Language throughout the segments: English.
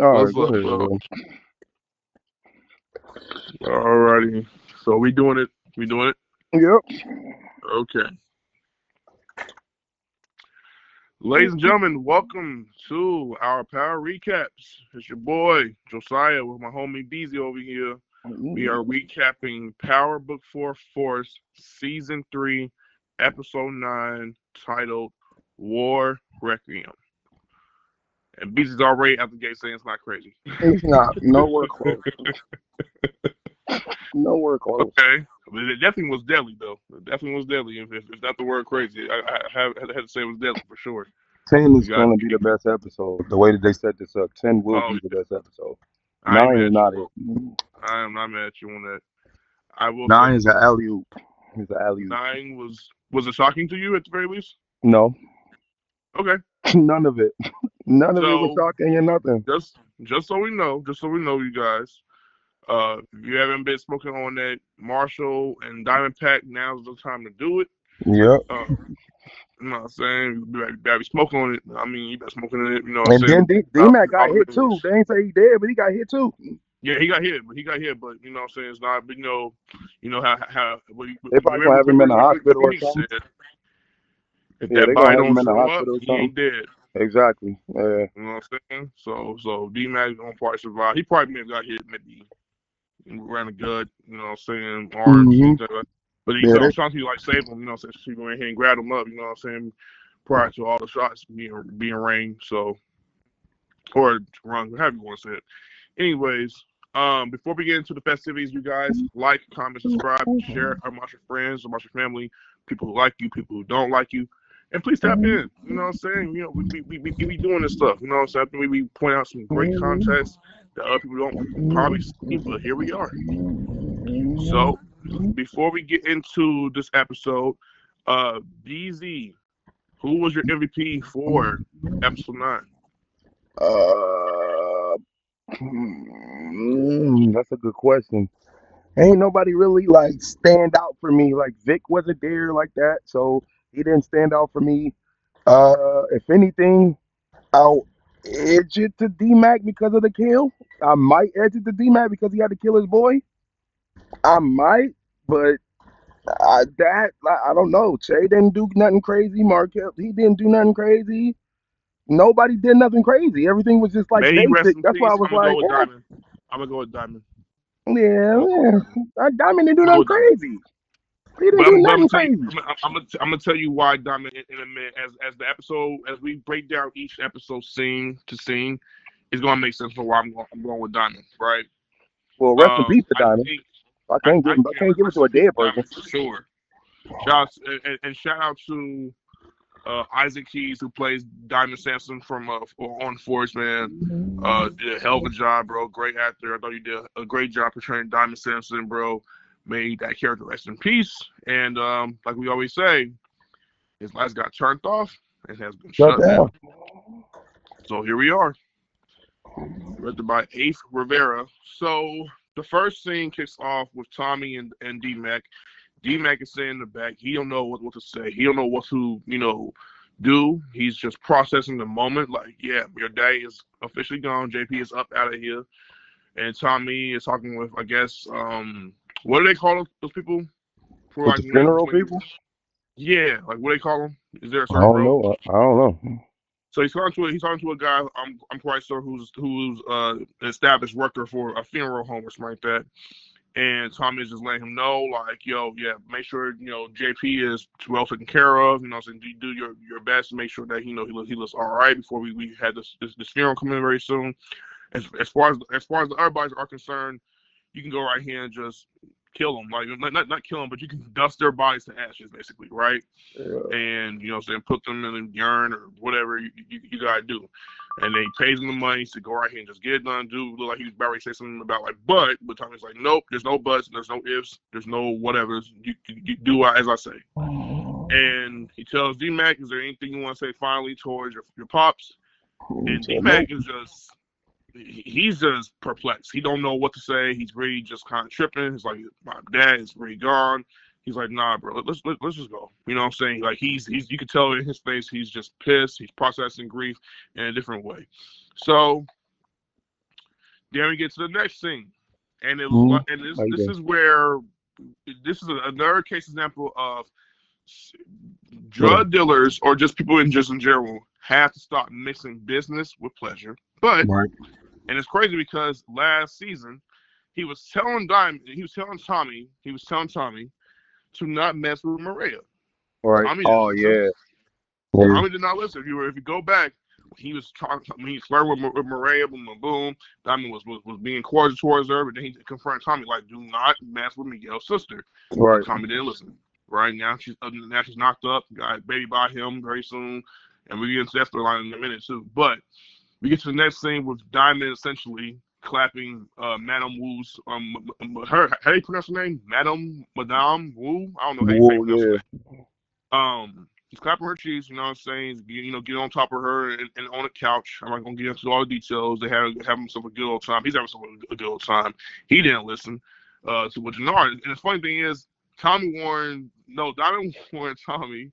All What's right, go up, ahead, bro? bro. Alrighty. So we doing it. We doing it. Yep. Okay. Ladies and gentlemen, welcome to our power recaps. It's your boy Josiah with my homie Beezy over here. We are recapping Power Book 4 Force Season 3, Episode 9, titled War Requiem. And Beezy's already out the gate saying it's not crazy. It's not nowhere close. Nowhere close. Okay. But it definitely was deadly, though. It definitely was deadly. If not the word crazy, I had to say it was deadly for sure. 10 is You got gonna be the best episode. The way that they set this up, 10 will oh be the yeah, best episode. I ain't 9 mad is at you, not bro. it. I am not mad at you on that. I will 9 say is an alley oop. It's an alley oop. 9 was it shocking to you at the very least? No, Okay. none of it. None of it was So shocking or nothing. just just so we know, you guys. If you haven't been smoking on that Marshall and Diamond Pack, now's the time to do it. Yep. I'm not saying you better be smoking on it. I mean, you better smoking on it. You know what I'm And then saying? D-Mac got All the hit too. minerals. They ain't say he dead, but he got hit too. Yeah, he got hit, but you know what I'm saying? It's not, but you know how They probably gonna have him in the hospital or he something. said, if Yeah, that they gonna body have him don't in the show up, hospital or he something. ain't dead. Exactly. Yeah. You know what I'm saying? So D-Mac gonna probably survive. He probably may have got hit maybe around the gut, you know what I'm saying, arms, hmm things like that. But he Yeah. saw Shanti like save him, you know what I'm saying? She went ahead and grabbed him up, you know what I'm saying, prior to all the shots being rained, so or run, however you want to say it. Anyways, before we get into the festivities, you guys like, comment, subscribe, share amongst your friends, amongst your family, people who like you, people who don't like you, and please tap in. You know what I'm saying? You know, we be doing this stuff. You know what I'm saying? I think we point out some great contests that other people don't probably see, but here we are. So before we get into this episode, DZ, who was your MVP for episode 9? Uh, that's a good question. Ain't nobody really like stand out for me. Like Vic wasn't there like that, so he didn't stand out for me. If anything, I'll edge it to D Mac because of the kill. I might edge it to D Mac because he had to kill his boy. I might, but I don't know. Che didn't do nothing crazy. Markel, he didn't do nothing crazy. Nobody did nothing crazy. Everything was just like May he rest basic. in That's why I peace. was I'm gonna like, go with Diamond. I'm gonna go with Diamond. yeah, I'm gonna go with yeah. Diamond. Diamond didn't do I'm gonna go nothing with Diamond. crazy. He didn't do But I'm nothing gonna tell you, crazy. I'm gonna tell you why Diamond in a minute. As the episode, as we break down each episode scene to scene, it's gonna make sense for why I'm going with Diamond, right? Well, rest in peace to I Diamond. think I yeah, can't give it rest to in a peace dead to person. Diamond for sure. Shout out and shout out to Isaac Keys, who plays Diamond Sampson from on Force, man. Did a hell of a job, bro. Great actor. I thought you did a great job portraying Diamond Sampson, bro. Made that character rest in peace. And like we always say, his lights got turned off and has been Shut shut down. down. So here we are, directed by Ace Rivera. So the first scene kicks off with Tommy and D Mac. D Mac is sitting in the back. He don't know what to say. He don't know what to do. He's just processing the moment. Like, yeah, your day is officially gone. JP is up out of here, and Tommy is talking with, I guess, what do they call those people? For With like the funeral when people? yeah, like what do they call them? Is there a I certain don't robe? know. I don't know. So he's talking to a guy. I'm quite sure who's an established worker for a funeral home or something like that. And Tommy is just letting him know, like, yo, yeah, make sure JP is well taken care of. You know, so do your best to make sure that he looks all right before we had this funeral coming very soon. As far as the other bodies are concerned, you can go right here and just kill them, like not kill them, but you can dust their bodies to ashes, basically, right? Yeah. And saying put them in a urn or whatever you gotta do. And then he pays him the money to go right here and just get it done. Do look like he was about to say something about like but Tommy's like, nope, there's no buts, there's no ifs, there's no whatever. You do as I say. And he tells D Mac, is there anything you want to say finally towards your pops? And D So, no. Mac is he's just perplexed. He don't know what to say. He's really just kind of tripping. He's like, my dad is really gone. He's like, nah, bro, let's just go. You know what I'm saying? Like he's you can tell in his face he's just pissed. He's processing grief in a different way. So Then we get to the next scene, and it was like, Mm. and How you this doing? is where this is another case example of What up? drug dealers or just people in just in general have to stop mixing business with pleasure. But Right. and it's crazy because last season he was telling Tommy to not mess with Maria. Right. Tommy didn't Oh listen. yeah. Yeah. Tommy did not listen. If you go back, he was talking. When he flirted with Maria, boom, boom. Diamond was being cordial towards her, but then he confronted Tommy like, "Do not mess with Miguel's sister," and Right. Tommy didn't listen. Right now she's knocked up. Got a baby by him very soon, and we get into that storyline in a minute too. But we get to the next scene with Diamond essentially clapping Madame Wu's her how do you pronounce her name? Madame Wu. I don't know how you Whoa. pronounce her Yeah. name. He's clapping her cheeks, you know what I'm saying? Get on top of her and on the couch. I'm not gonna get into all the details. They have himself a good old time. He's having himself a good old time. He didn't listen to what Jannard. And the funny thing is, Diamond warned Tommy.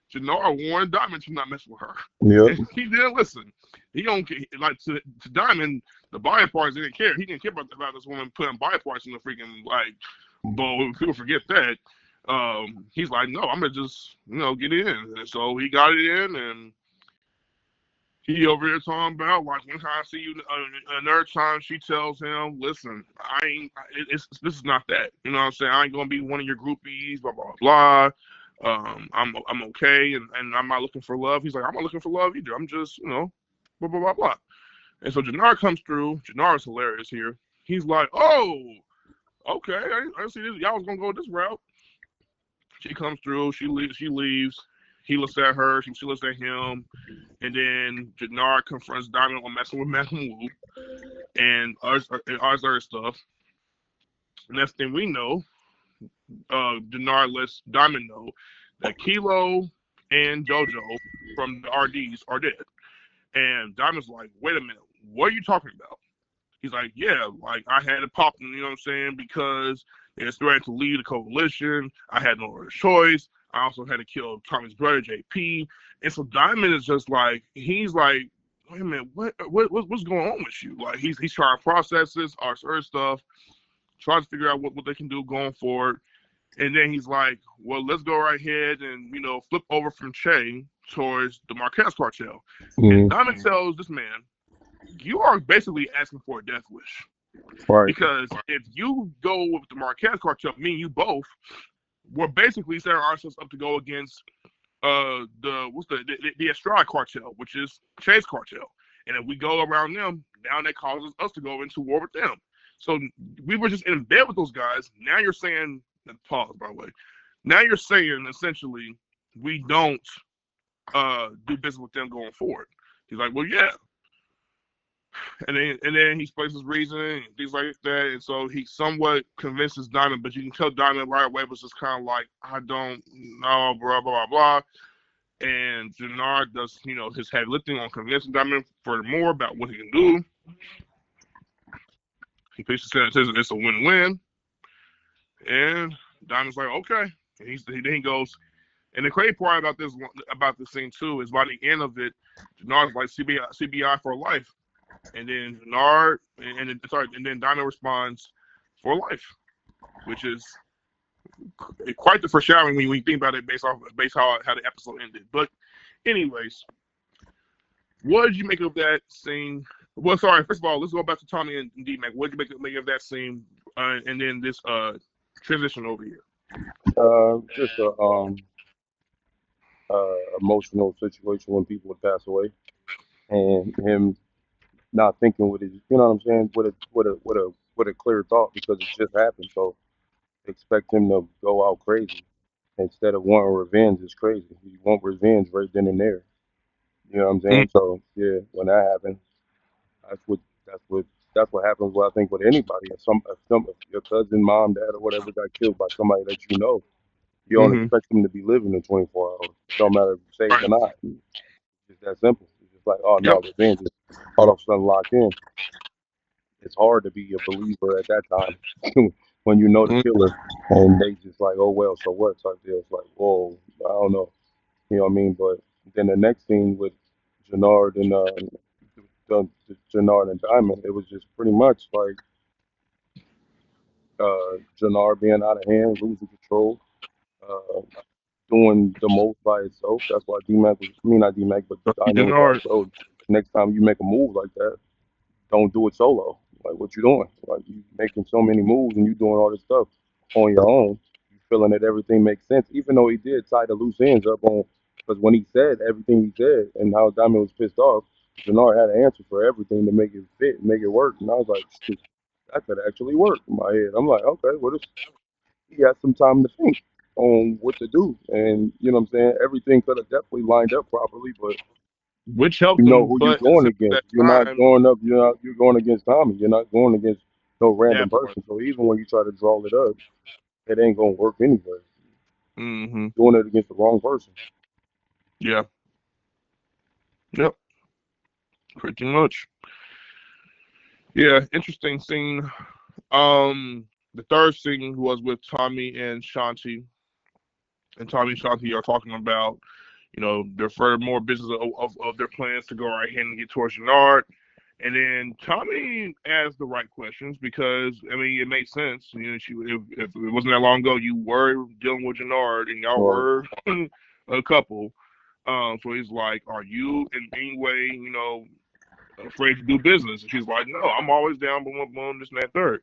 Jannard warned Diamond to not mess with her, Yep. and he didn't listen. He don't like to Diamond. The body parts didn't care. He didn't care about this woman putting body parts in the freaking like. But people forget that he's like, no, I'm gonna just get it in. And so he got it in, and he over there talking about like one time I see you, another time she tells him, listen, I ain't, this is not that. You know what I'm saying? I ain't gonna be one of your groupies, blah blah blah. I'm okay, and I'm not looking for love. He's like, I'm not looking for love either. I'm just blah blah blah blah. And so Jannar comes through. Jannar is hilarious here. He's like, oh, okay, I see this. Y'all was gonna go this route. She comes through. She leaves. She leaves. He looks at her. She looks at him. And then Jannard confronts Diamond on messing with Madame Wu and other stuff. And next thing we know, Jannard lets Diamond know that Kilo and JoJo from the RDs are dead. And Diamond's like, wait a minute, what are you talking about? He's like, yeah, like I had it popping, you know what I'm saying? Because it's threatened to lead a coalition. I had no other choice. I also had to kill Tommy's brother, JP. And so Diamond is just like, he's like, wait a minute, what's going on with you? Like he's trying to process this, our certain stuff, try to figure out what they can do going forward. And then he's like, well, let's go right ahead and, flip over from Che towards the Marquez cartel. And Mm. Diamond tells this man, you are basically asking for a death wish. Right. Because if you go with the Marquez cartel, me and you both, we're basically setting ourselves up to go against the Estrada cartel, which is Chase cartel. And if we go around them, now that causes us to go into war with them. So we were just in bed with those guys. Now you're saying, pause by the way. Now you're saying essentially we don't do business with them going forward. He's like, well, yeah, and then he explains his reasoning and things like that. And so he somewhat convinces Diamond, but you can tell Diamond right away was just kind of like, I don't know, blah blah blah blah. And Jannard does, his heavy lifting on convincing Diamond for more about what he can do. He basically says it's a win-win, and Diamond's like, okay. And then he goes. And the crazy part about this scene too is by the end of it, Jannard's like CBI for life. And then and then Diamond responds for life, which is quite the foreshadowing when you think about it based how the episode ended. But anyways, what did you make of that scene? Well, sorry. First of all, let's go back to Tommy and D Mac. What did you make of that scene? And then this transition over here. Just a emotional situation when people would pass away, and him not thinking with his, you know what I'm saying, with a clear thought because it just happened. So expect him to go out crazy instead of wanting revenge is crazy. You want revenge right then and there. You know what I'm Mm, saying? So yeah, when that happens, that's what that's what that's what happens. Well, I think with anybody, if your cousin, mom, dad, or whatever got killed by somebody that you know, you don't mm-hmm. expect them to be living in 24 hours. It don't matter if you're saved or Right. not. It's just that simple. It's just like, oh no, Yep. revenge is all of a sudden locked in. It's hard to be a believer at that time when you know the Mm, killer and they just like, oh well, so what type deal. It's like, whoa, I don't know, you know what I mean? But then the next scene with Jannard and Jannard and Diamond. It was just pretty much like Jannard being out of hand, losing control, uh, doing the most by itself. That's why D-Mac was, I mean, not D-Mac, but Diamond was like, Denard. bro, next time you make a move like that, don't do it solo. Like, what you doing? Like, you making so many moves and you doing all this stuff on your own. You feeling that everything makes sense, even though he did tie the loose ends up on. Because when he said everything he said and how Diamond was pissed off, Jannard had an answer for everything to make it fit, make it work. And I was like, shoot, that could actually work in my head. I'm like, okay, well, this, he has some time to think on what to do. And you know what I'm saying? Everything could have definitely lined up properly, but Which helped you know them, who you're but at the going same against. that You're not time, going up. You're going against Tommy. You're not going against no random that part. person. So even when you try to draw it up, it ain't gonna work anyway. Mm-hmm. Doing it against the wrong person. Yeah. Yep. Pretty much. Yeah. Interesting scene. The third scene was with Tommy and Shanti, and Tommy and Shanti are talking about, their furthermore business of their plans to go right ahead and get towards Gennard. And then Tommy asked the right questions because I mean it makes sense. If it wasn't that long ago, you were dealing with Gennard and y'all Right. were a couple. So he's like, "Are you in any way, afraid to do business?" And she's like, "No, I'm always down, boom, boom, boom, this and that third."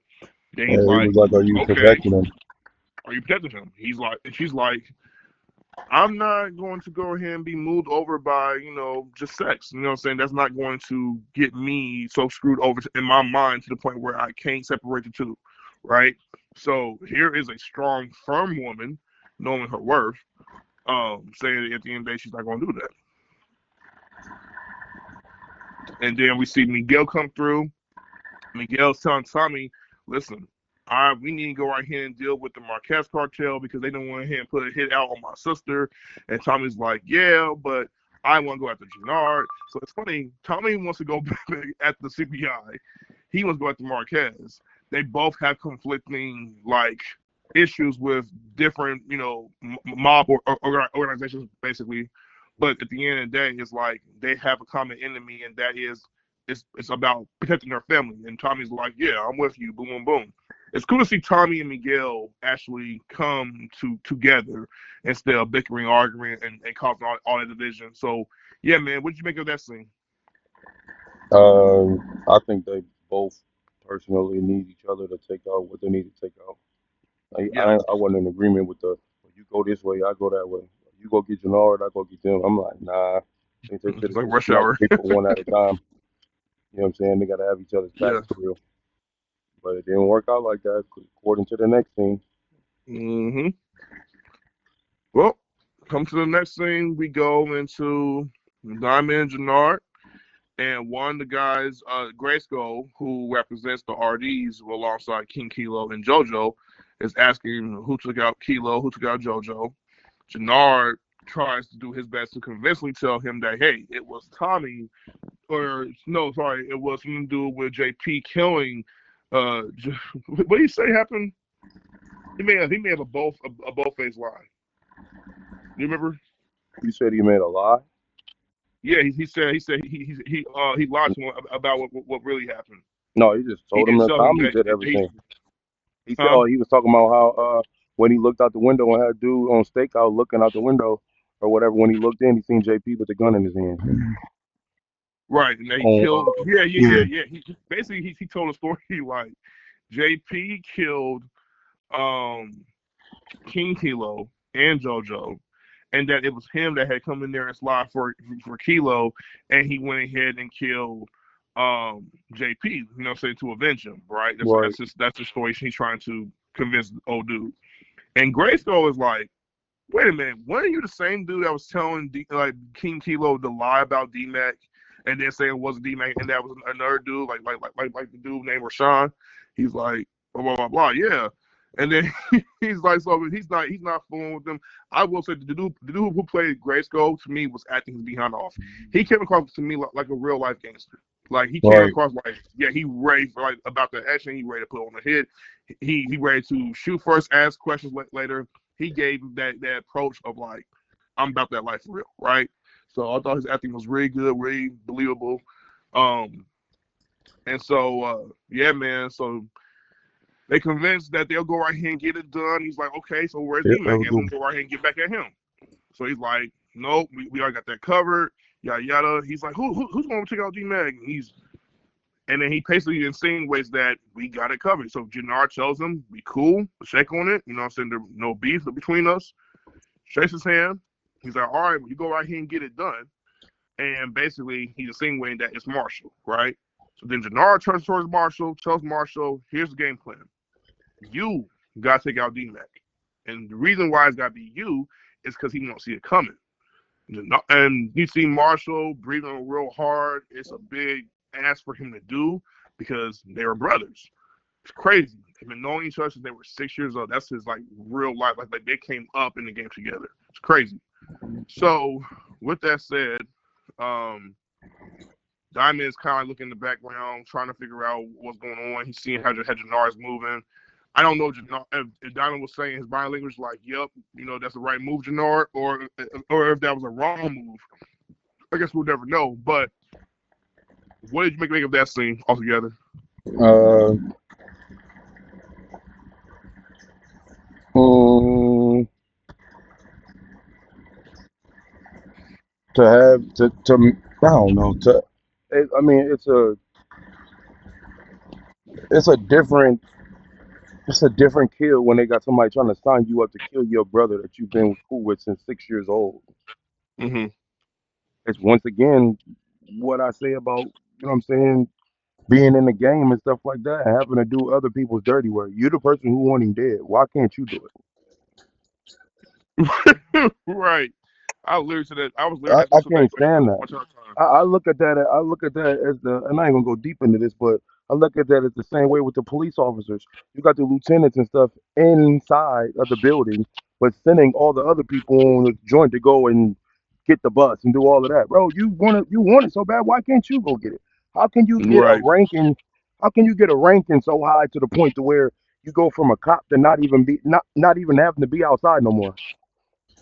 Then he's And he like, was like, "Are you "Okay, protecting him?" are you protecting him?" He's like, and she's like, I'm not going to go ahead and be moved over by, just sex. You know what I'm saying? That's not going to get me so screwed over in my mind to the point where I can't separate the two, right? So here is a strong, firm woman, knowing her worth, saying that at the end of the day she's not going to do that. And then we see Miguel come through. Miguel's telling Tommy, listen, we need to go right here and deal with the Marquez cartel because they don't want to here and put a hit out on my sister. And Tommy's like, yeah, but I want to go after Gennard. So it's funny. Tommy wants to go at the CPI. He wants to go after Marquez. They both have conflicting like issues with different, mob organizations basically. But at the end of the day, it's like they have a common enemy, and that is it's about protecting their family. And Tommy's like, yeah, I'm with you. Boom, boom, boom. It's cool to see Tommy and Miguel actually come together instead of bickering, arguing, and causing all that division. So, yeah, man, what did you make of that scene? I think they both personally need each other to take out what they need to take out. Yeah, I wasn't in agreement with the you go this way, I go that way. You go get Jannard, I go get them. I'm like, nah. I think they should it's have like just rush smashed hour. people one at a time. You know what I'm saying? They got to have each other's back Yeah. for real. But it didn't work out like that, according to the next scene. Hmm. Well, come to the next scene. We go into Diamond and Jannard. And one of the guys, Grayskull, who represents the RDs alongside King Kilo and JoJo, is asking who took out Kilo, who took out JoJo. Jannard tries to do his best to convincingly tell him that, hey, it was Tommy, or no, sorry, it was something to do with JP killing. What did he say happened? He may have a both face lie. You remember? You said he made a lie? Yeah, he said he lied to him about what really happened. No, he just He told him didn't that tell him Tommy that did he, everything. He said, huh? oh, he was talking about how when he looked out the window and had dude on stakeout looking out the window or whatever. When he looked in, he seen JP with the gun in his hand. Right, and then he On killed. Yeah, yeah, yeah, yeah, yeah. He basically he told a story like JP killed um King Kilo and JoJo, and that it was him that had come in there and slide for Kilo, and he went ahead and killed JP. Saying to avenge him. Right. right, That's the story he's trying to convince the old dude. And Grayskull is like, wait a minute, weren't you the same dude that was telling King Kilo to lie about D-Mac and then say it wasn't D-Mac and that was another dude like the dude named Rashawn? He's like, blah blah blah blah, yeah. And then he's like, so he's not fooling with them. I will say the dude who played Grayskull to me was acting his behind off. He came across to me like a real life gangster. Like he came right, across like, yeah, he ready for like about the action. He ready to put on the hit. He ready to shoot first, ask questions later. He gave that approach of like, I'm about that life for real, right? So I thought his acting was really good, really believable. Um, and so yeah, man. So they convinced that they'll go right here and get it done. He's like, okay, so where's Yep, that D-Mac? was And good. we'll go right here and get back at him. So he's like, nope, we already got that covered. Yada yada. He's like, who's going to take out D-Mac? And then he basically insinuates that we got it covered. So Jannard tells him, be cool, shake on it. You know what I'm saying? There's no beef between us. Shakes his hand. He's like, all right, well, you go right here and get it done. And basically, he's insinuating that it's Marshall, right? So then Jannard turns towards Marshall, tells Marshall, here's the game plan. You got to take out D-Mac. And the reason why it's got to be you is because he won't see it coming. And you see Marshall breathing real hard. It's a big ask for him to do because they were brothers. It's crazy. They've been knowing each other since they were 6 years old. That's his like real life. Like they came up in the game together. It's crazy. So with that said, um, Diamond is kind of looking in the background, trying to figure out what's going on. He's seeing how Jannard is moving. I don't know if Diamond was saying his body language like, "Yep, you know that's the right move, Jannard," or if that was a wrong move. I guess we'll never know. But what did you make of that scene altogether? Uh, mm, to have to I don't know I mean it's a different it's a different kill when they got somebody trying to sign you up to kill your brother that you've been cool with since 6 years old. Mm-hmm. It's once again what I say about, you know what I'm saying, being in the game and stuff like that, and having to do other people's dirty work. You're the person who want him dead. Why can't you do Right. I literally said that. I was it? literally asking I myself that can't question stand a that. bunch of times. I look at that. I look at that as the, and I ain't gonna go deep into this, but I look at that as the same way with the police officers. You got the lieutenants and stuff inside of the building, but sending all the other people on the joint to go and get the bus and do all of that, bro. You want it so bad. Why can't you go get it? How can you get a Right. ranking? How can you get a ranking so high to the point to where you go from a cop to not even having to be outside no more?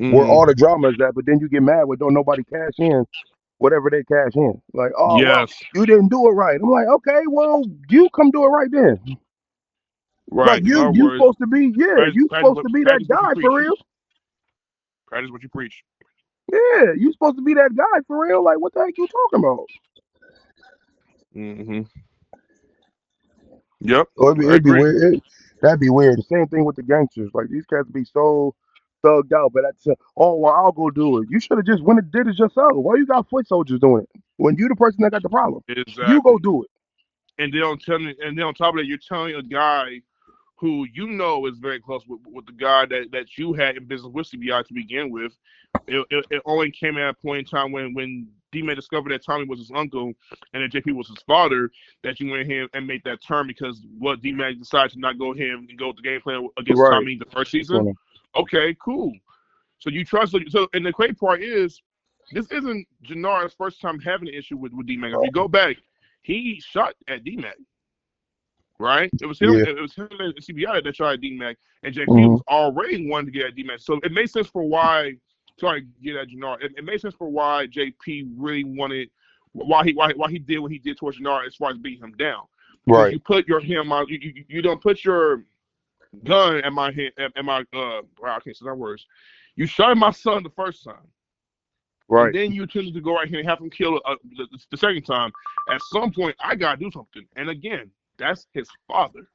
Where Mm-hmm. all the drama is at, but then you get mad when don't nobody cash in whatever they cash in. Like, oh well, Yes. you didn't do it right. I'm like, okay, well, you come do it right then. Like Right. In you other you words, supposed to be, yeah, you supposed to be that practice what you guy for preach. real. Practice what you preach. Yeah, you supposed to be that guy for real. Like, what the heck you talking about? Mm-hmm. Yep. So I it'd be agree. weird. That'd be weird. The same thing with the gangsters. Like these cats be so thugged out, but that's oh well, I'll go do it. You should have just went and did it yourself. Why you got foot soldiers doing it when you the person that got the problem? You go Exactly. do it. And then on top of that, you're telling a guy who you know is very close with the guy that you had in business with CBI to begin with. It only came at a point in time when D-Man discovered that Tommy was his uncle and that JP was his father, that you went ahead and made that turn because what D-Man decided to not go ahead and go with the game plan against Right. Tommy the first season. Okay, cool. So you trust. So and the great part is, this isn't Jannard's first time having an issue with D-Mac. If you go back, he shot at D-Mac, right? It was him. Yeah. It was him and CBI that tried D-Mac, and JP Hmm. was already wanting to get at D-Mac. So it made sense for why. Sorry, get at Jannard. It made sense for why JP really wanted, why he did what he did towards Jannard as far as beating him down, because Right. you put your him on. You don't put your gun at my head at my wow, I can't say that words. You shot my son the first time, and Right. then you attempted to go right here and have him killed the second time. At some point, I gotta do something. And again, that's his father.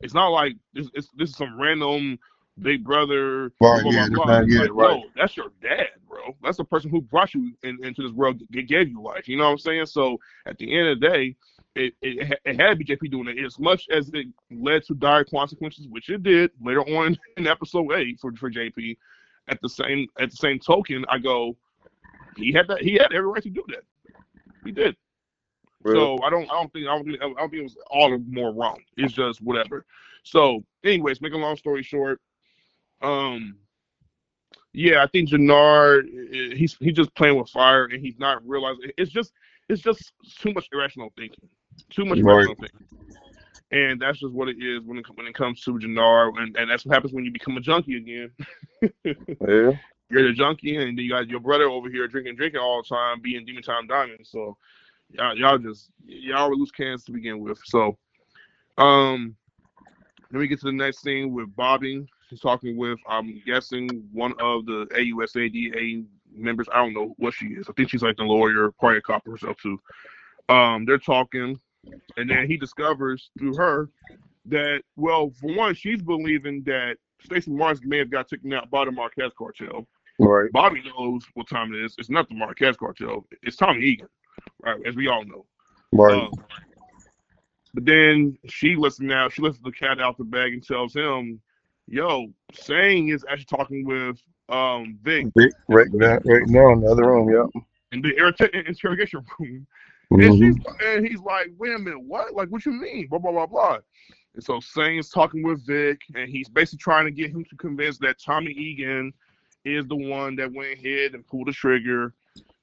It's not like this is some random big brother, Right. blah blah Yeah. blah. Not It's yet. like, Right. no, that's your dad, bro. That's the person who brought you into this world, gave you life. You know what I'm saying? So at the end of the day, it had to be JP doing it. As much as it led to dire consequences, which it did later on in episode 8 for JP. At the same token, I go, he had every right to do that. He did. Real. So I don't think it was all the more wrong. It's just whatever. So, anyways, make a long story short, um, yeah, I think Jannard, he's just playing with fire and he's not realizing it's just too much irrational thinking, too much Right. irrational thinking, and that's just what it is when it comes to Jannard, and that's what happens when you become a junkie again. Yeah. You're the junkie, and then you got your brother over here drinking all the time, being demon time diamond. So y'all were loose cans to begin with. So um, then we get to the next scene with Bobby. He's talking with, I'm guessing, one of the AUSADA members. I don't know what she is. I think she's like the lawyer, probably a cop herself too. They're talking, and then he discovers through her that, well, for one, she's believing that Stacey Marks may have got taken out by the Marquez cartel. Right, Bobby knows what time it is. It's not the Marquez cartel. It's Tommy Egan, right? As we all know. right. Um, but then she lets him out. She lets the cat out the bag and tells him, "Yo, Sang is actually talking with Vic Vic, in right, right now in the other room. Yep. the interrogation room." And Hmm. he's like, "Wait a minute, what? Like, what you mean? Blah blah blah blah." And so Sane's talking with Vic, and he's basically trying to get him to convince that Tommy Egan is the one that went ahead and pulled the trigger,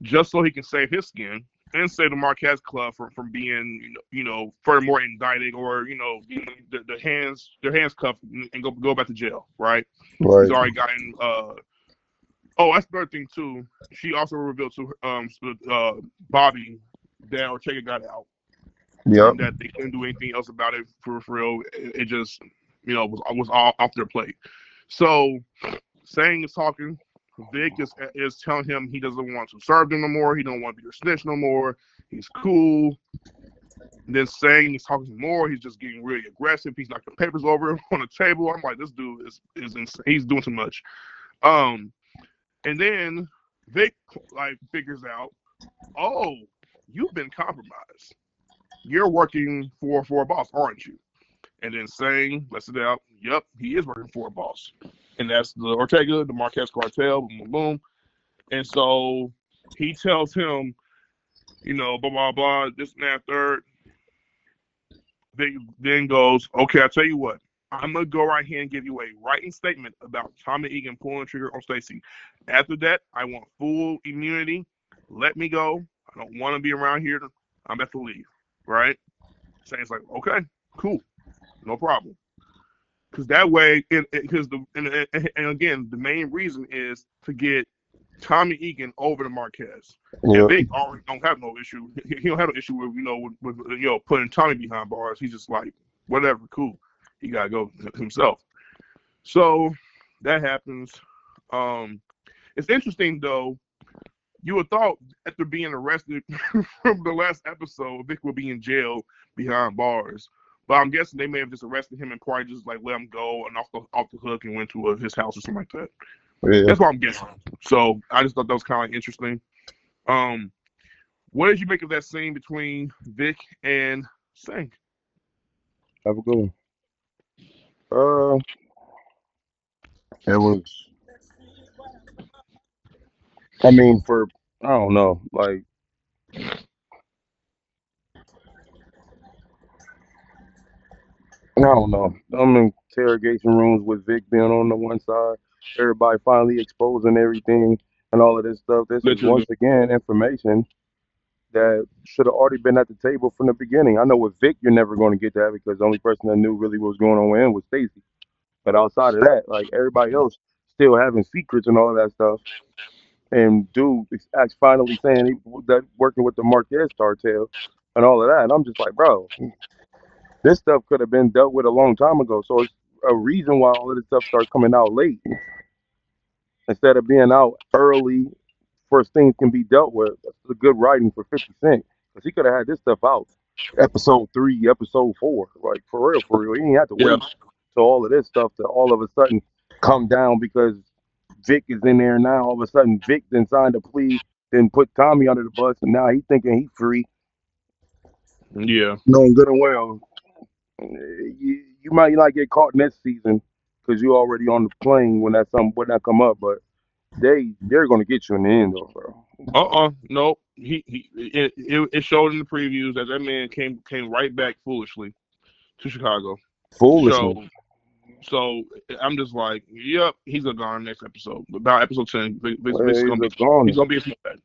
just so he can save his skin and save the Marquez Club from being, furthermore indicted, or their hands cuffed and go back to jail. Right? He's Right. already gotten. Oh, that's the third thing too. She also revealed to Bobby that Ortega got out, Yep. that they couldn't do anything else about it for real. It just, was all off their plate. So Sang is talking. Vic is telling him he doesn't want to serve them no more. He don't want to be a snitch no more. He's cool. And then Sang is talking more. He's just getting really aggressive. He's knocking papers over on the table. I'm like, this dude is insane. He's doing too much. Um, and then Vic figures out, oh, you've been compromised. You're working for a boss, aren't you? And then Sang lets it out. Yep, he is working for a boss, and that's the Ortega, the Marquez cartel. Boom, boom, boom. And so he tells him, blah blah blah, this and that third. They then goes, okay, I tell you what. I'm gonna go right here and give you a writing statement about Tommy Egan pulling the trigger on Stacey. After that, I want full immunity. Let me go. I don't want to be around here. I'm about to leave. Right? Sang's like, okay, cool, no problem. Because that way, because and again, the main reason is to get Tommy Egan over to Marquez. And Yep. Vic already don't have no issue. He don't have no issue with putting Tommy behind bars. He's just like, whatever, cool. He gotta go himself. So that happens. Um, it's interesting though. You would thought after being arrested from the last episode, Vic would be in jail behind bars. But I'm guessing they may have just arrested him and probably just like let him go and off the hook and went to his house or something like that. Yeah. That's what I'm guessing. So I just thought that was kind of interesting. Um, what did you make of that scene between Vic and Sang? Have a good one. Uh, it was. I mean, for I don't know. Like I don't know. I'm in interrogation rooms with Vic being on the one side, everybody finally exposing everything and all of this stuff. This is once Literally, again information that should have already been at the table from the beginning. I know with Vic, you're never going to get that because the only person that knew really what was going on with him was Stacey. But outside of that, like everybody else, still having secrets and all of that stuff. And dude is finally saying that working with the Marquez cartel and all of that. And I'm just like, bro, this stuff could have been dealt with a long time ago. So it's a reason why all of this stuff starts coming out late instead of being out early. First things can be dealt with. That's the good writing for 50 Cent because he could have had this stuff out episode 3, episode 4, like for real, for real. He didn't have to yeah, wait till all of this stuff to all of a sudden come down because Vic is in there now. All of a sudden, Vic then signed a plea, then put Tommy under the bus, and now he thinking he's free, yeah. knowing good and well you might not get caught next season because you're already on the plane when that come up, but they're gonna get you in the end, though, bro. No. It showed in the previews that man came right back foolishly to Chicago. Foolishness. So so I'm just like, yep, he's gonna go on next episode. About episode 10, Vic's He's gonna a be goner. a smoke pack.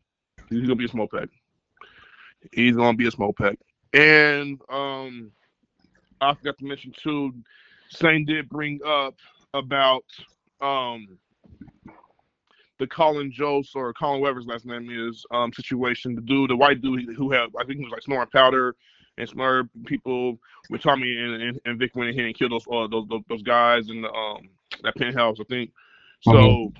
He's gonna be a smoke pack. He's gonna be a smoke pack. And I forgot to mention too, Sane did bring up about um the Colin Jost or Colin whatever's last name is situation. The white dude who had, I think he was like snoring powder and smurred people with Tommy and Vic went in here and killed those guys in the that penthouse, I think. Hmm. So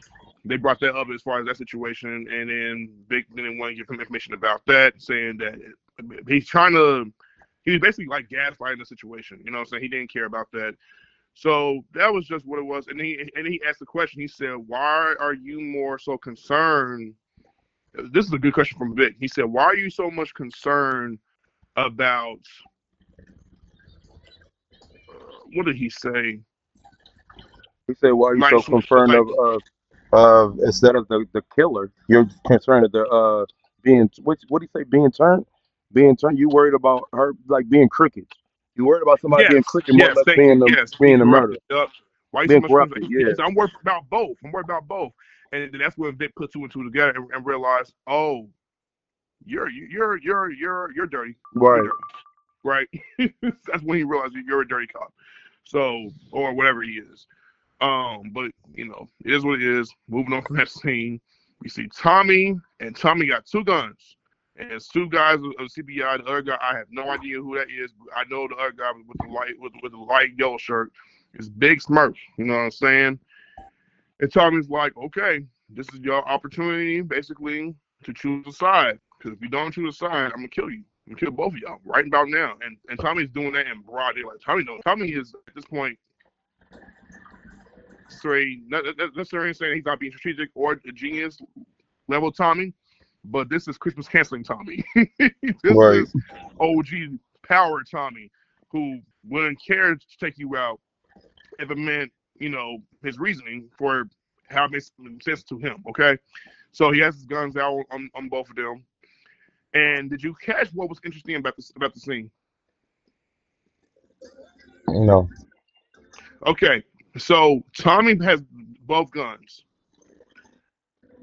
they brought that up as far as that situation, and then Vic didn't want to give him information about that, saying that he was basically like gaslighting the situation. You know what I'm saying? He didn't care about that. So that was just what it was. And he asked the question. He said, "Why are you more so concerned?" This is a good question from Vic. He said, "Why are you so much concerned about what did he say? He said, "Why are you Like, so concerned like of instead of the killer, you're concerned of the being what do you say being turned? You worried about her like being crickets. You worried about somebody being yes, cricket more or yes, less thank you, yes, being being the murderer, corrupted. Yep. Why are you so being much concerned?" corrupted. He Yeah, said, "I'm worried about both. I'm worried about both." And then that's when Vic put two and two together and realized, oh, you're dirty. You're right, dirty, right? That's when he realized you're a dirty cop. So, or whatever he is. But it is what it is. Moving on from that scene, we see Tommy, and Tommy got two guns. And it's two guys of CBI. The other guy, I have no idea who that is. I know the other guy with the light yellow shirt is Big Smurf. You know what I'm saying? And Tommy's like, okay, this is your opportunity, basically, to choose a side. Because if you don't choose a side, I'm gonna kill you. I'm gonna kill both of y'all right about now. And Tommy's doing that in broad daylight. Tommy is at this point straight. Not necessarily saying he's not being strategic or a genius level Tommy, but this is Christmas canceling Tommy. This right, is OG power Tommy, who wouldn't care to take you out if it meant, his reasoning for how it makes sense to him. Okay, so he has his guns out on both of them. And did you catch what was interesting about the scene? no, Okay, so Tommy has both guns.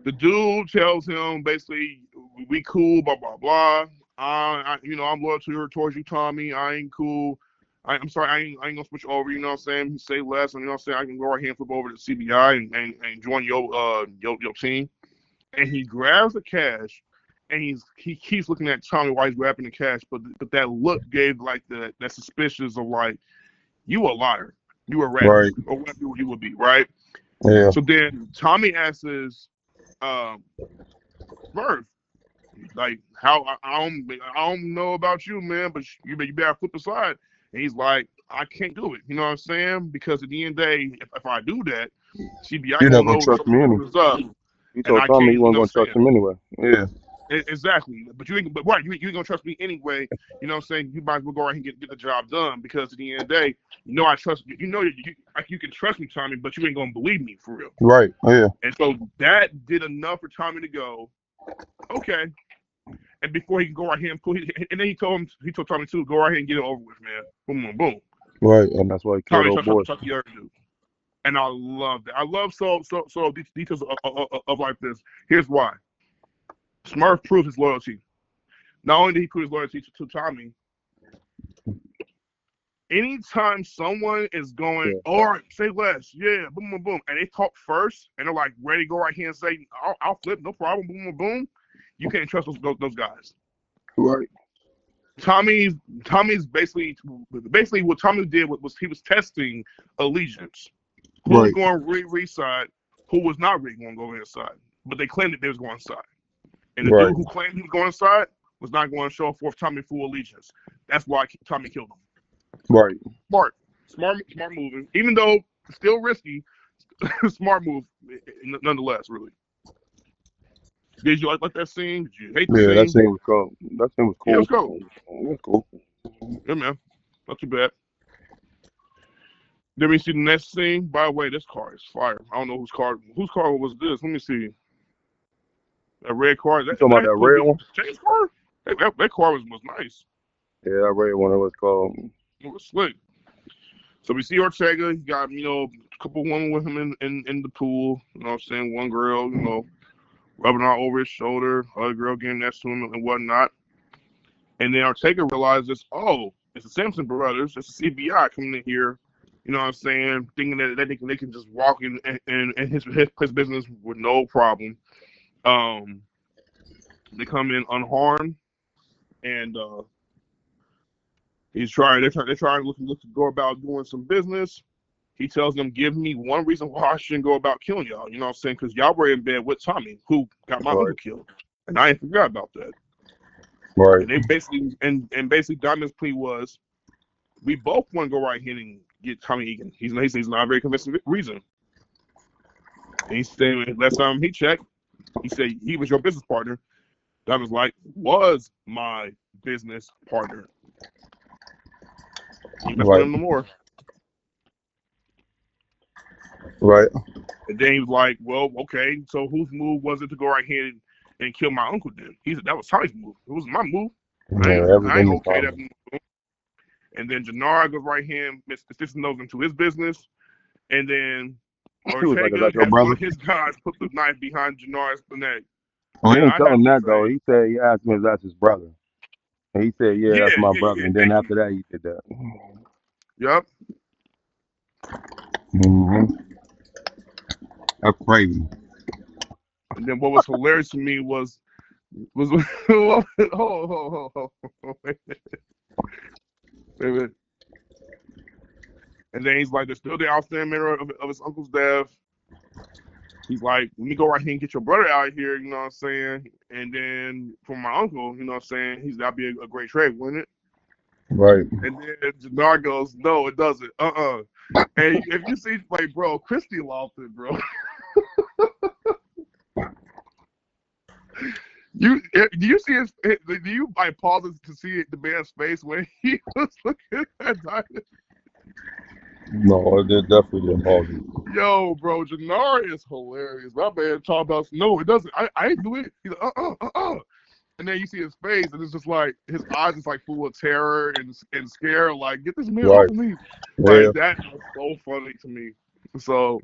The dude tells him basically, "We cool, blah blah blah. I'm loyal towards you, Tommy. I ain't cool. I'm sorry, I ain't gonna switch over. You know what I'm saying? Say less, and you know what I'm saying. I can go right here and flip over to CBI and join your team." And he grabs the cash, and he keeps looking at Tommy while he's grabbing the cash, but that look gave like that suspicious of like, you a liar, you a rat, right, or whatever you would be, right? yeah, So then Tommy asks um, Smurf, like, how I don't know about you, man, but you better flip aside. And he's like, I can't do it. You know what I'm saying? Because at the end of the day, if I do that, CBI you're not gonna gonna know trust me any. something's up, You and told I Tommy can't. you You weren't know gonna what I'm trust saying? him anyway. Yeah, Exactly. But you ain't. But right, you ain't gonna trust me anyway. You know what I'm saying? You might as well go out and get the job done because at the end of the day, I trust you. You can trust me, Tommy, but you ain't gonna believe me for real. right, yeah, And so that did enough for Tommy to go, okay. And before he can go right here and and then he told Tommy too, go right here and get it over with, man. Boom, boom, boom. right, and that's why he killed Tommy old boy. shot the other dude. And I love that. I love so details of like this. Here's why. Smurf proved his loyalty. Not only did he prove his loyalty to Tommy, anytime someone is going, Yeah, all right, say less, yeah, boom, boom, boom, and they talk first, and they're like ready to go right here and say, I'll flip, no problem, boom, boom, boom. You can't trust those guys. right, Tommy's Tommy's basically what Tommy did was he was testing allegiance. Who was right, going to side, who was not really going to go inside. But they claimed that they was going inside. And the right, dude who claimed he was going inside was not going to show forth Tommy full allegiance. That's why Tommy killed him. right. Smart moving. Even though still risky, smart move nonetheless, really. Did you like that scene? Did you hate the Yeah, that scene? scene was cool. That scene was Yeah, cool. let's go. It was cool. Yeah, man. Not too bad. Then we see the next scene. By the way, this car is fire. I don't know whose car was this. Let me see. A red car. You talking about That that supposed red to be one? James' car? That car was nice. Yeah, that red one. It was called. It was slick. So we see Ortega. He got, a couple women with him in the pool. You know what I'm saying? One girl, rubbing all over his shoulder. Other girl getting next to him and whatnot. And then Ortega realizes, oh, it's the Simpson brothers. It's the CBI coming in here You know what I'm saying? Thinking that they can just walk in his business with no problem. Um, they come in unharmed, and they're trying look to go about doing some business. He tells them, "Give me one reason why I shouldn't go about killing y'all." You know what I'm saying? Because y'all were in bed with Tommy, who got my Right. uncle killed, and I ain't forgot about that. Right. And they basically and basically Diamond's plea was, we both want to go right here and get Tommy Egan. He's not a very convincing reason. And he said last time he checked, he said he was your business partner. Diamond's like, was my business partner. He messed with Right. him no more. Right. And then he was like, well, okay, so whose move was it to go right here and kill my uncle then? He said, that was Tommy's move. It was my move. Yeah, I ain't everything is okay that fine. move. And then Jannar goes right here, Mr. Nose into his business. And then He was like, "Is Ortega that your has one brother?" of his guys put the knife behind Jannar's neck. Well, he And didn't I tell have him to that though. say, He said he asked me if that's his brother. And he said, "Yeah, that's my brother." yeah, And then thank you. after that, he did that. Yep. Hmm. That's crazy. And then what was hilarious to me was hold, wait a minute. And then he's like, there's still the outstanding matter of his uncle's death. He's like, let me go right here and get your brother out of here, you know what I'm saying? And then for my uncle, you know what I'm saying, that'd be a great trade, wouldn't it? Right. And then Jannar goes, no, it doesn't. And if you see, like, bro, Christy lost it, bro. Do you see his? Do you like pause to see the man's face when he was looking at Diamond? No, it definitely didn't hold it. Yo, bro, Jannar is hilarious. My man talking about no, it doesn't. I do it. He's like, and then you see his face, and it's just like his eyes is like full of terror and scare. Like, get this man off Right. of me! Yeah. Like that was so funny to me. So,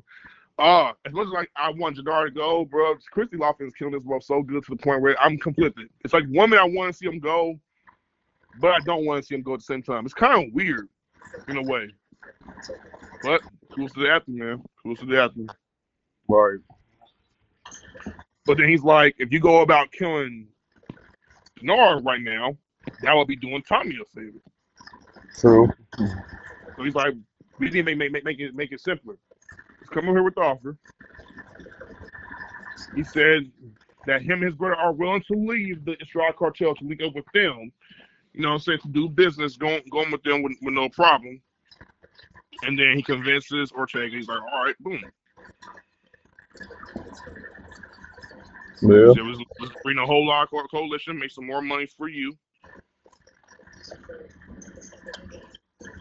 as much as like I want Jannar to go, bro, Christy Lawson is killing this bro so good to the point where I'm conflicted. It's like one minute I want to see him go, but I don't want to see him go at the same time. It's kind of weird in a way, but kudos to the actor, man. Kudos to the actor. Right. But then he's like, if you go about killing Jannar right now, that would be doing Tommy a favor. True. So he's like, we need to make it simpler. Let's come over here with the offer. He said that him and his brother are willing to leave the Estrada cartel to link up with them. You know what I'm saying? To do business, going with them with no problem. And then he convinces Ortega. He's like, all right, boom. Yeah. So let's bring a whole lot of coalition, make some more money for you.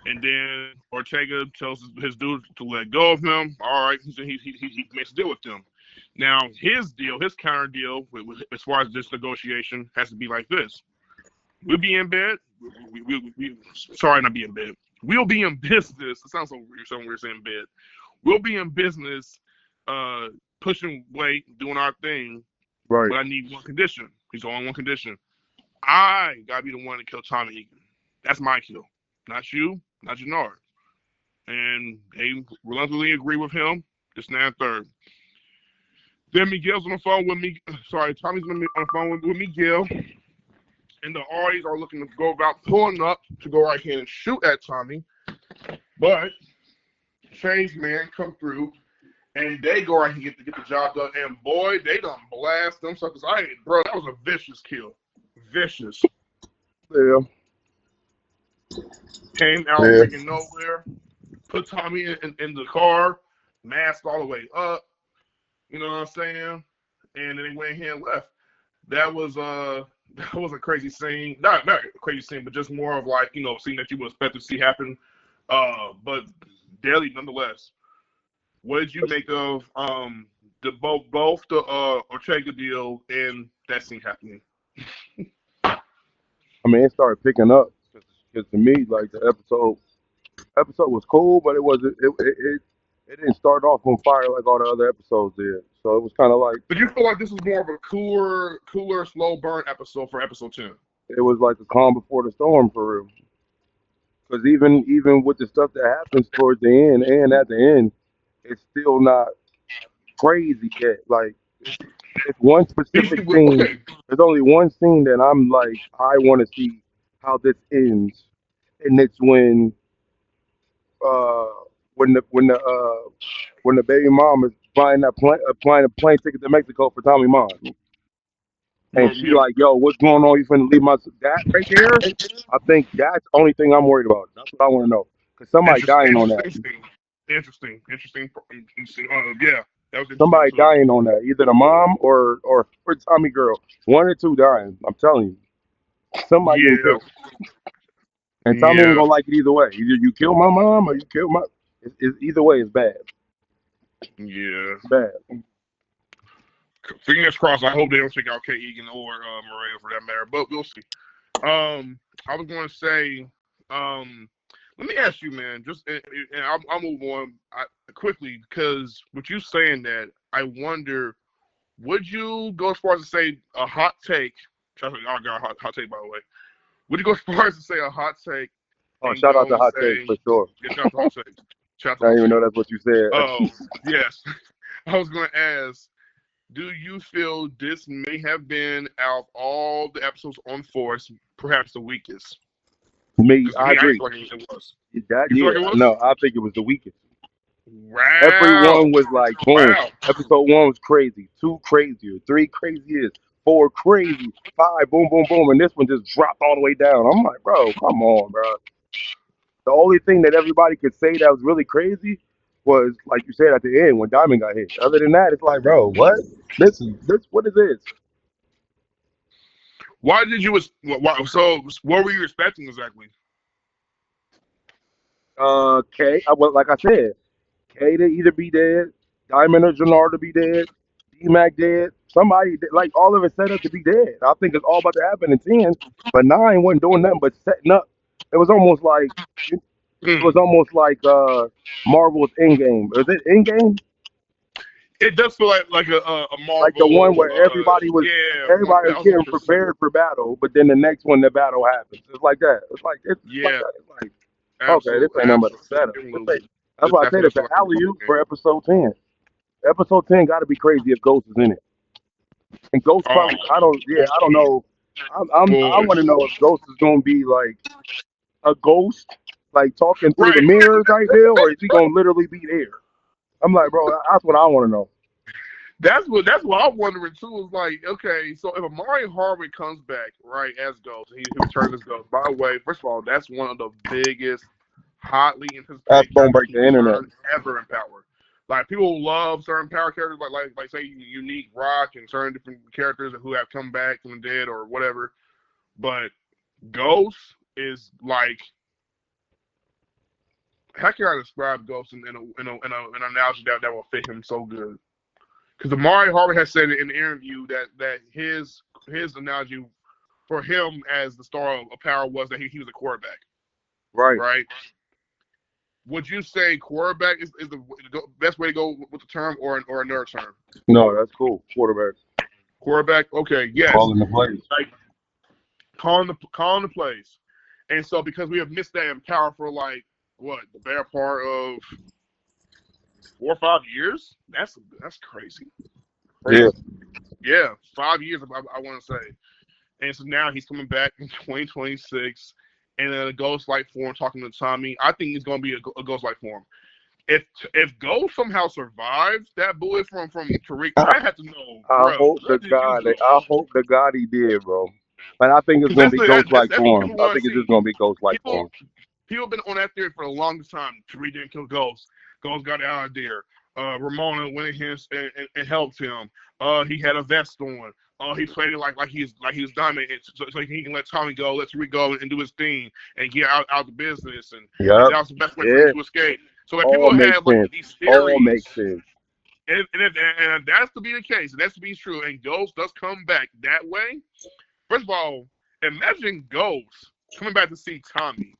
And then Ortega tells his dude to let go of him. All right, he makes a deal with them. Now his deal, his counter deal, as far as this negotiation, has to be like this: we'll be in bed. Sorry, not be in bed. We'll be in business. It sounds so weird. Something weird saying bed. We'll be in business, pushing weight, doing our thing. Right. But I need one condition. He's on one condition. I gotta be the one to kill Tommy Egan. That's my kill, not you, not Jannar. And they reluctantly agree with him. This and that third. Then Miguel's on the phone with me. Sorry, Tommy's on the phone with Miguel, and the Audis are looking to go about pulling up to go right here and shoot at Tommy. But Shane's man come through, and they go right here to get the job done. And boy, they done blast them suckers. Bro, that was a vicious kill. Vicious. Yeah. Came out Yeah. freaking nowhere. Put Tommy in the car, masked all the way up. You know what I'm saying? And then they went here and left. That was that was a crazy scene. Not a crazy scene, but just more of like, scene that you would expect to see happen. But deadly nonetheless. What did you make of both the Ortega deal and that scene happening? I mean, it started picking up because to me, like the episode was cool, but it wasn't. It didn't start off on fire like all the other episodes did. So it was kind of like But you feel like this was more of a cooler, slow burn episode for episode 10? it was like a calm before the storm for real. Because even with the stuff that happens towards the end and at the end, it's still not crazy yet. Like it's one specific scene. Okay. There's only one scene that I'm like, I want to see how this ends, and it's uh when the baby mom is buying a plane ticket to Mexico for Tommy Mom, and No, she yeah. like, yo, what's going on? You finna leave my that right there? I think that's the only thing I'm worried about. That's what I want to know. Cause somebody Interesting. dying on that. Interesting scene. Interesting. Interesting. Yeah, that was interesting Somebody too. dying on that. Either the mom or Tommy girl. One or two dying. I'm telling you. Somebody getting Yeah. killed. And Tommy ain't Yeah. gonna like it either way. Either you kill my mom or you kill my. Either way, it's bad. Yeah. It's bad. Fingers crossed. I hope they don't take out Kate Egan or Maria for that matter, but we'll see. I was going to say, um, let me ask you, man. And I'll move on quickly because with you saying that, I wonder, would you go as far as to say a hot take? I got a hot take, by the way. Would you go as far as to say a hot take Oh, and shout out go to and Hot Take say, for sure. yeah, shout out to hot take, shout out to I didn't hot even know take. that's what you said. Yes, I was going to ask. Do you feel this may have been out of all the episodes on Force, perhaps the weakest? Me, Because to I me, I agree. feel like it was. That You feel yeah, like it was? no, I think it was the weakest. Wow. Everyone was like, boom. Wow. Episode one was crazy. Two crazier. Three crazier. Four crazy. Five, boom, boom, boom. And this one just dropped all the way down. I'm like, bro, come on, bro. The only thing that everybody could say that was really crazy was, like you said at the end when Diamond got hit. Other than that, it's like, bro, what? What is this? Why did you? Why, so, what were you expecting exactly? Well, like I said, K to either be dead, Diamond or Jannar to be dead, D Mac dead. Somebody like all of it set up to be dead. I think it's all about to happen in 10, but 9 wasn't doing nothing but setting up. It was almost like it was Mm. almost like Marvel's Endgame. Is it Endgame? It does feel like a Like the Marvel. one where Yeah, one everybody was thousand getting percent. prepared for battle, but then the next one the battle happens. It's like that. It's like Yeah, that. It's like okay, this absolutely, ain't nothing but a setup. This ain't, absolutely. that's why I said it's That's an what I alley oop think. for episode 10. Episode 10 got to be crazy if Ghost is in it. And Ghost Oh probably I don't know. I boy, want to know if Ghost is gonna be like a ghost, like talking through the right. mirror type deal, or is he gonna literally be there? I'm like, bro, that's what I want to know. That's what I'm wondering too. Is like, okay, so if Amari Harvick comes back, right, as Ghost, and he returns as Ghost. By the way, first of all, that's one of the biggest, hotly That's anticipated gonna characters break to the internet. return ever in Power. Like people love certain Power characters, like say Unique Rock and certain different characters who have come back from the dead or whatever. But Ghost is like, how can I describe Ghost in an analogy that will fit him so good? Because Amari Harvey has said in the interview that his analogy for him as the star of Power was that he was a quarterback, Right. right? Would you say quarterback is the best way to go with the term or another term? No, that's cool. Quarterback Quarterback, okay, yes, calling the plays. like calling the plays, and so because we have missed that in Power for like what the better part of 4 or 5 years, that's crazy, Yeah. crazy. Yeah, 5 years I want to say. And so now he's coming back in 2026 in a ghost-like form, talking to Tommy. I think he's going to be a ghost-like form. If Ghost somehow survives that bullet from Tariq, I have to know, bro, what did you do? I hope the God he did, bro. But I think it's Because gonna be ghost like that's what form. people I want think to it's just see. gonna be ghost like People form. people have been on that theory for the longest time. Tariq didn't kill Ghost. Ghost got out of there. Ramona went in and helped him. He had a vest on. He played it like he was diamond, so he can let Tommy go, let Tariq go and do his thing and get out the business, and Yep. that was the best way for him Yeah. to escape. So like All people makes have like sense. these All theories, makes sense. and that's to be the case, and that's to be true, and Ghost does come back that way. First of all, imagine Ghost coming back to see Tommy.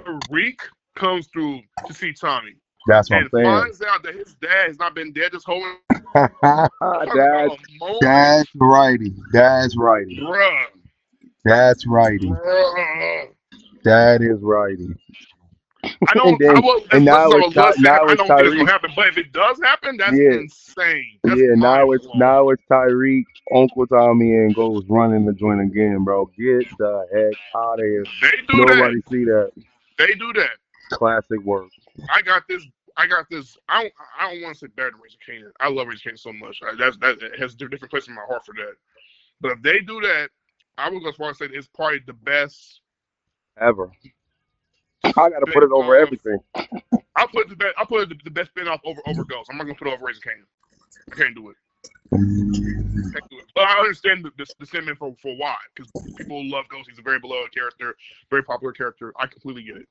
Tariq comes through to see Tommy That's what I'm and saying. finds out that his dad has not been dead this whole time. Talk that's about a moment, that's righty. That's righty. bruh, That's righty. bruh. That is righty. I And don't. I then will. As and much as now I it's would love to say now I it's don't think it's Tyreek. gonna happen, but if it does happen, that's Yeah, insane. That's yeah. mind blowing. Now it's Tyreek, Uncle Tommy, and goes running the joint again, bro. Get the heck out of here. They do that. Nobody see that. They do that. Classic work. I got this. I got this. I don't want to say better than Raising Canaan. I love Raising Canaan so much. That it has a different place in my heart for that. But if they do that, I would go as far as say it's probably the best. Ever. I gotta put Thing. it over everything. I'll put the best. I'll put the best spinoff over Ghost. I'm not gonna put it over Raising Canaan. I can't do it. Can't do it. But I understand the sentiment for why, because people love Ghost. He's a very beloved character, very popular character. I completely get it.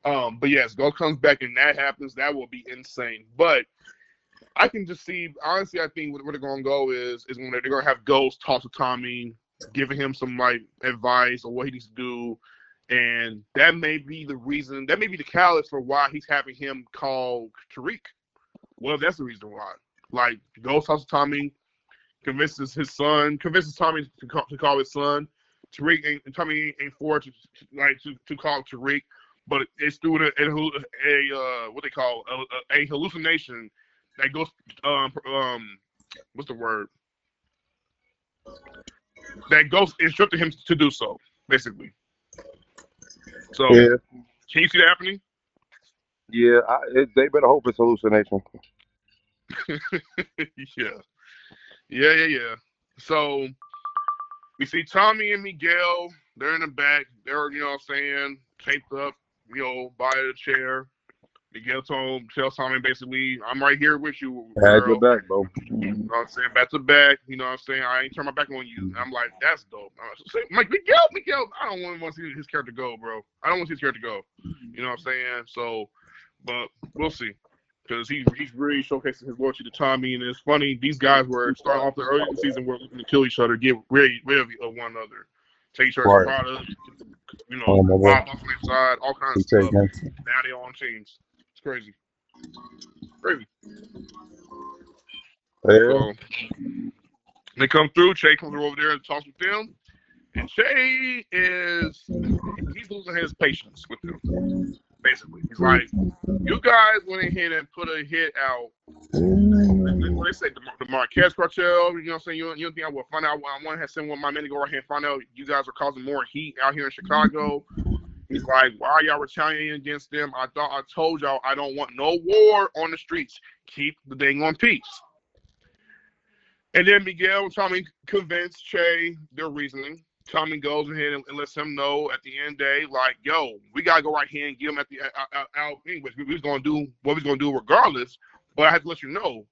But yes, Ghost comes back and that happens. That will be insane. But I can just see, honestly, I think where they're going to go is when they're going to have Ghost talk to Tommy, giving him some like advice or what he needs to do, and that may be the reason. That may be the catalyst for why he's having him call Tariq. Well, that's the reason why. Like Ghost talks to Tommy, convinces Tommy to call his son. Tommy ain't for to call Tariq, but it's through a what they call a hallucination that goes what's the word that Ghost instructed him to do so, basically. So Yeah, can you see that happening? yeah. They better hope it's hallucination. Yeah, yeah. So we see Tommy and Miguel. They're in the back. They're what I'm saying, taped up, by the chair. Miguel tells Tommy basically, I'm right here with you, Had your girl. back, bro. You know what I'm saying? Back to back. You know what I'm saying? I ain't turn my back on you. And I'm like, that's dope. I'm like, Miguel, I don't want to see his character go, bro. I don't want to see his character go. You know what I'm saying? So, but we'll see. Because he's really showcasing his loyalty to Tommy. And it's funny, these guys were starting off the early in the season were looking to kill each other, get rid of one another. Take each other's Right. products, Oh my boy. mob off on their side, all kinds He of stuff. taking. Now they all on teams. It's crazy. Crazy. Yeah. So they come through. Che comes over there and talks with them. And Che he's losing his patience with them. Basically, he's like, "You guys went ahead and put a hit out. What they say, the Marquez cartel. You know what I'm saying? You don't think I will find out? I want to send one of my men to go right here and find out you guys are causing more heat out here in Chicago." He's like, "Why are y'all retaliating against them? I thought I told y'all I don't want no war on the streets. Keep the dang on peace." And then Miguel and Tommy convince Che their reasoning. Tommy goes ahead and lets him know at the end of the day, like, yo, we gotta go right here and get him at the out. Anyways, we was gonna do what we was gonna do regardless. But I have to let you know,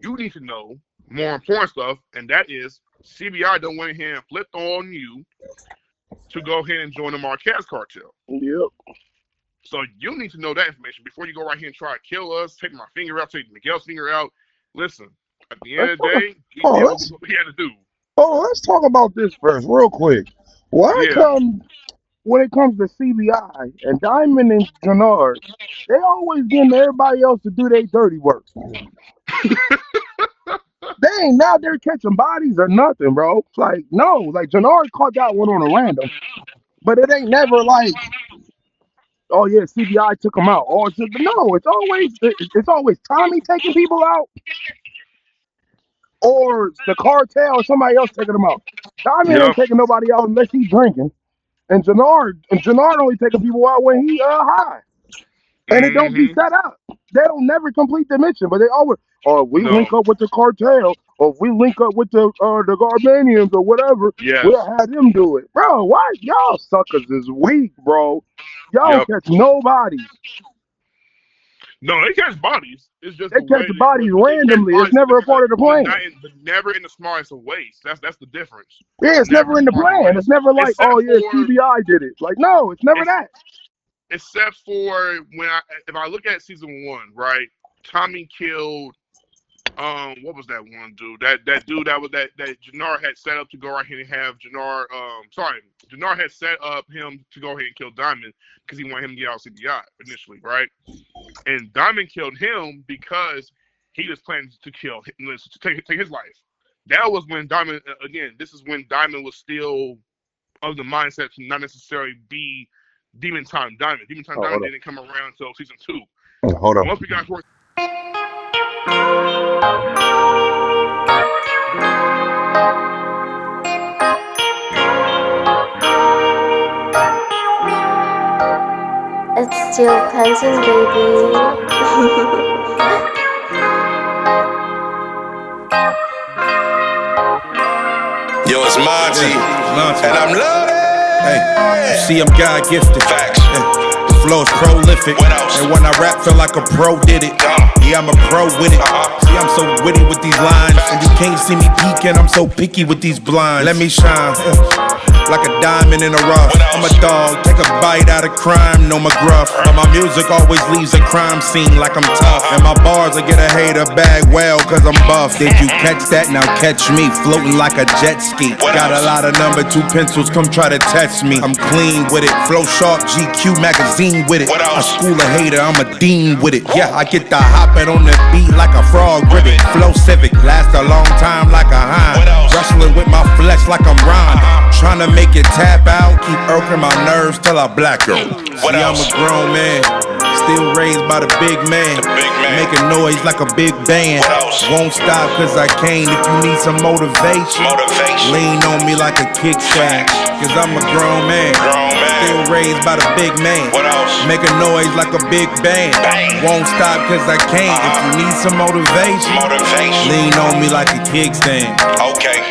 you need to know more important stuff, and that is CBI done went ahead and flipped on you to go ahead and join the Marquez cartel. Yep. So you need to know that information before you go right here and try to kill us, take my finger out, take Miguel's finger out. Listen, at the end Let's of the talk. day, he Oh, did what let's he had to do. let's talk about this first, real quick. Why Yeah. come when it comes to CBI and Diamond and Jannard, they always getting everybody else to do their dirty work? They ain't out there catching bodies or nothing, bro. Like no, like Jannard caught that one on a random, but it ain't never like, oh yeah, CBI took him out. Or no, it's always Tommy taking people out or the cartel or somebody else taking them out. Diamond ain't Yep. taking nobody out unless he drinking. And Jannard only taking people out when he high. And it don't be Mm-hmm. set up. They don't never complete the mission, but they always, or we No. link up with the cartel, or if we link up with the Garbanians or whatever, we'll Yes. have them do it. Bro, why y'all suckers is weak, bro? Y'all Yep. don't catch no bodies. No, they catch bodies. It's just They the way catch the bodies but they catch randomly. It's bodies, never a part of the but plan. not but never in the smartest of ways. That's the difference. Yeah, it's Never never in the in the smartest of plan. It's ways. never like, Except oh yeah, for CBI did it. Like, no, it's never it's that. except for if I look at season one, right? Tommy killed what was that one dude? That dude that Jannar had set up to go right here and have Jannar had set up him to go ahead and kill Diamond because he wanted him to get out of CBI initially, right? And Diamond killed him because he was planning to take his life. That was when Diamond again. This is when Diamond was still of the mindset to not necessarily be Demon Time Diamond. Demon Time Oh, Diamond hold on. didn't come around until season 2. Hold on. Once we got towards It's still panting, baby. Yo, it's Monty, and I'm loaded. Hey, you see I'm God gifted. Facts. The flow is prolific. What else? And when I rap, feel like a pro did it. Yeah, I'm a pro with it. See, I'm so witty with these lines. And you can't see me peeking, I'm so picky with these blinds. Let me shine. Like a diamond in a rough. I'm a dog, take a bite out of crime, no McGruff. But my music always leaves a crime scene like I'm tough. And my bars, I get a hater bag well, cause I'm buff. Did you catch that? Now catch me, floating like a jet ski. Got a lot of number 2 pencils, come try to test me. I'm clean with it, flow sharp, GQ magazine with it. I school a hater, I'm a dean with it. Yeah, I get the hopping on the beat like a frog ribbit. Flow civic, last a long time like a hind. Wrestling with my flesh like I'm Ron. Trying to make it tap out, keep irking my nerves till I black out. See, I'm a grown man, still raised by the big man. Making noise like a big band. Won't stop cause I can't. If you need some motivation, lean on me like a kickstand. Cause I'm a grown man, still raised by the big man. Making noise like a big band. Won't stop cause I can't. If you need some motivation, lean on me like a kickstand. Okay.